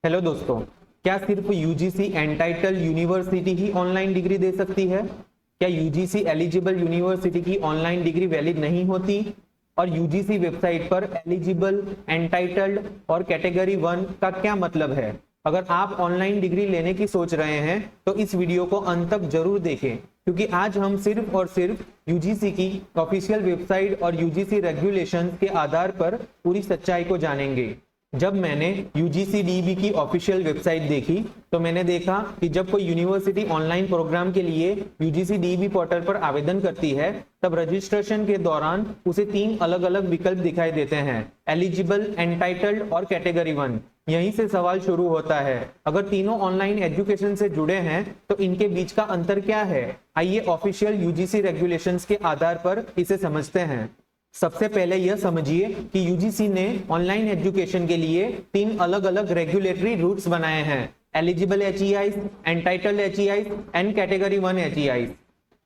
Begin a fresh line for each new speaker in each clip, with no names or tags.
Hello दोस्तों, क्या सिर्फ यूजीसी एंटाइटल यूनिवर्सिटी ही ऑनलाइन डिग्री दे सकती है? क्या यूजीसी एलिजिबल यूनिवर्सिटी की ऑनलाइन डिग्री वैलिड नहीं होती? और यूजीसी वेबसाइट पर एलिजिबल, एंटाइटल्ड और कैटेगरी 1 का क्या मतलब है? अगर आप ऑनलाइन डिग्री लेने की सोच रहे हैं तो इस वीडियो को अंत तक जरूर देखें, क्योंकि आज हम सिर्फ और सिर्फ यूजीसी की ऑफिशियल वेबसाइट और यूजीसी रेगुलेशंस के आधार पर पूरी सच्चाई को जानेंगे। जब मैंने UGC-DB की ऑफिशियल वेबसाइट देखी तो मैंने देखा कि जब कोई यूनिवर्सिटी ऑनलाइन प्रोग्राम के लिए UGC-DB पोर्टल पर आवेदन करती है तब रजिस्ट्रेशन के दौरान उसे 3 अलग अलग विकल्प दिखाई देते हैं: एलिजिबल, एंटाइटल्ड और कैटेगरी 1। यहीं से सवाल शुरू होता है, अगर तीनों ऑनलाइन एजुकेशन से जुड़े हैं तो इनके बीच का अंतर क्या है? आइए ऑफिशियल UGC रेगुलेशंस के आधार पर इसे समझते हैं। सबसे पहले यह समझिए कि यूजीसी ने ऑनलाइन एजुकेशन के लिए 3 अलग अलग रेगुलेटरी रूट्स बनाए हैं: eligible HEIs, entitled HEIs and category 1 HEIs।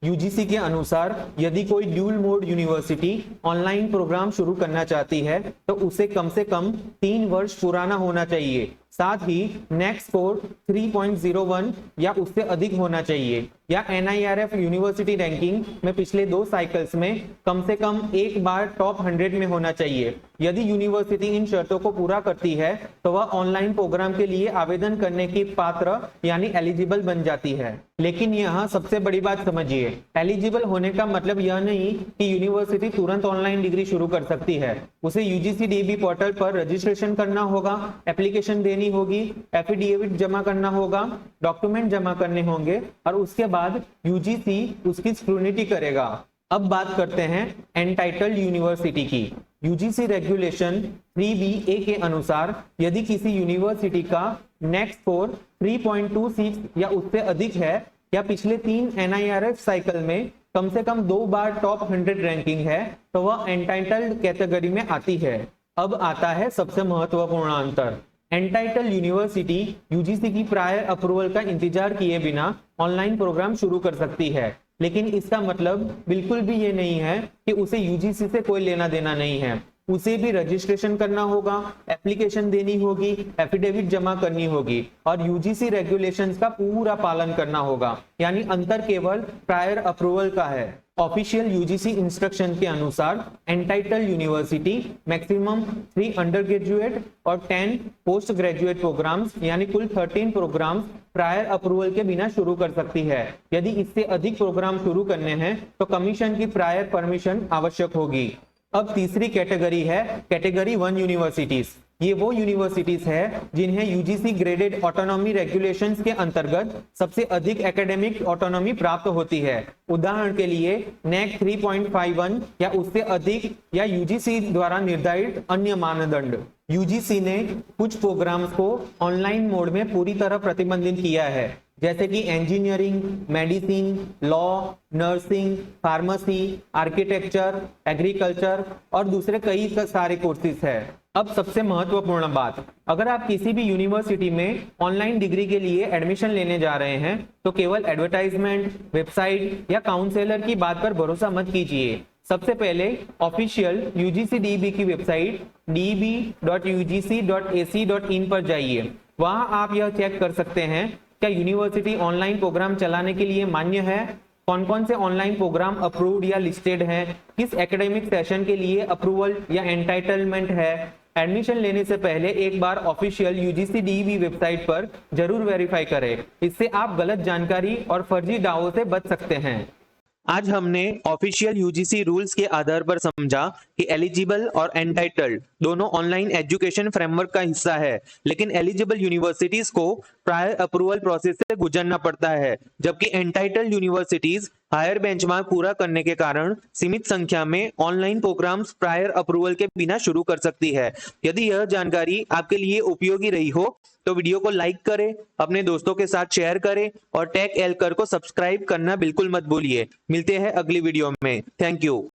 UGC के अनुसार यदि कोई dual mode university online program शुरू करना चाहती है तो उसे कम से कम 3 वर्ष पुराना होना चाहिए, साथ ही नेट स्कोर 3.01 या उससे अधिक होना चाहिए, या NIRF यूनिवर्सिटी रैंकिंग में पिछले 2 साइकिल्स में कम से कम एक बार टॉप 100 में होना चाहिए। यदि यूनिवर्सिटी इन शर्तों को पूरा करती है तो वह ऑनलाइन प्रोग्राम के लिए आवेदन करने की पात्र यानी एलिजिबल बन जाती है। लेकिन यहाँ सबसे बड़ी बात समझिए, एलिजिबल होने का मतलब यह नहीं कि यूनिवर्सिटी तुरंत ऑनलाइन डिग्री शुरू कर सकती है। उसे UGC-DB पोर्टल पर रजिस्ट्रेशन करना होगा, एप्लीकेशन देनी होगी, एफिडेविट जमा करना होगा, डॉक्यूमेंट जमा करने होंगे और उसके बाद यूजीसी उसकी स्क्रूनिटी करेगा। अब बात करते हैं एंटाइटल्ड यूनिवर्सिटी की। यूजीसी रेगुलेशन 3BA के अनुसार यदि किसी यूनिवर्सिटी का नेट स्कोर 3.26 या उससे अधिक है या पिछले 3 NIRF साइकिल में कम से कम 2 बार टॉप 100 रैंकिंग है तो वह एंटाइटल्ड कैटेगरी में आती है। अब आता है सबसे महत्वपूर्ण अंतर। एंटाइटल्ड यूनिवर्सिटी यूजीसी की प्रायर अप्रूवल का इंतजार किए बिना ऑनलाइन प्रोग्राम शुरू कर सकती है, लेकिन इसका मतलब बिल्कुल भी ये नहीं है कि उसे यूजीसी से कोई लेना देना नहीं है। उसे भी रजिस्ट्रेशन करना होगा, एप्लीकेशन देनी होगी, एफिडेविट जमा करनी होगी और यूजीसी रेगुलेशंस का पूरा पालन करना होगा। यानी अंतर केवल प्रायर अप्रूवल का है। ऑफिशियल यूजीसी इंस्ट्रक्शन के अनुसार entitled university maximum 3 under graduate और 10 पोस्ट ग्रेजुएट प्रोग्राम्स यानी कुल 13 प्रोग्राम्स प्रायर अप्रूवल के बिना शुरू कर सकती है। यदि इससे अधिक प्रोग्राम शुरू करने हैं तो कमीशन की प्रायर परमिशन आवश्यक होगी। अब तीसरी कैटेगरी है कैटेगरी 1 यूनिवर्सिटीज। ये वो यूनिवर्सिटीज है जिन्हें यूजीसी ग्रेडेड ऑटोनॉमी रेगुलेशंस के अंतर्गत सबसे अधिक एकेडमिक ऑटोनॉमी प्राप्त होती है। उदाहरण के लिए NAC 3.51 या उससे अधिक या यूजीसी द्वारा निर्धारित अन्य मानदंड। यूजीसी ने कुछ प्रोग्राम्स को ऑनलाइन मोड में पूरी तरह प्रतिबंधित किया है, जैसे कि engineering, medicine, law, nursing, pharmacy, architecture, agriculture और दूसरे कई सारे कोर्सेज है। अब सबसे महत्वपूर्ण बात, अगर आप किसी भी यूनिवर्सिटी में ऑनलाइन डिग्री के लिए एडमिशन लेने जा रहे हैं तो केवल एडवर्टाइजमेंट, वेबसाइट या काउंसलर की बात पर भरोसा मत कीजिए। सबसे पहले ऑफिशियल UGC-DB की वेबसाइट db.ugc.ac.in पर जाइए। वहां आप यह चेक कर सकते हैं क्या यूनिवर्सिटी ऑनलाइन प्रोग्राम चलाने के लिए मान्य है, कौन कौन से ऑनलाइन प्रोग्राम अप्रूव्ड या लिस्टेड हैं, किस एकेडमिक सेशन के लिए अप्रूवल या एंटाइटलमेंट है। एडमिशन लेने से पहले एक बार ऑफिशियल UGC-DB वेबसाइट पर जरूर वेरीफाई करें, इससे आप गलत जानकारी और फर्जी दावों से बच सकते हैं। आज हमने ऑफिशियल यूजीसी रूल्स के आधार पर समझा कि एलिजिबल और एंटाइटल्ड दोनों ऑनलाइन एजुकेशन फ्रेमवर्क का हिस्सा है, लेकिन एलिजिबल यूनिवर्सिटीज को प्रायर अप्रूवल प्रोसेस से गुजरना पड़ता है, जबकि एंटाइटल्ड यूनिवर्सिटीज हायर बेंचमार्क पूरा करने के कारण सीमित संख्या में ऑनलाइन प्रोग्राम्स प्रायर अप्रूवल के बिना शुरू कर सकती है। यदि यह जानकारी आपके लिए उपयोगी रही हो तो वीडियो को लाइक करें, अपने दोस्तों के साथ शेयर करें और टेक एल्कर को सब्सक्राइब करना बिल्कुल मत भूलिए। मिलते हैं अगली वीडियो में। Thank you.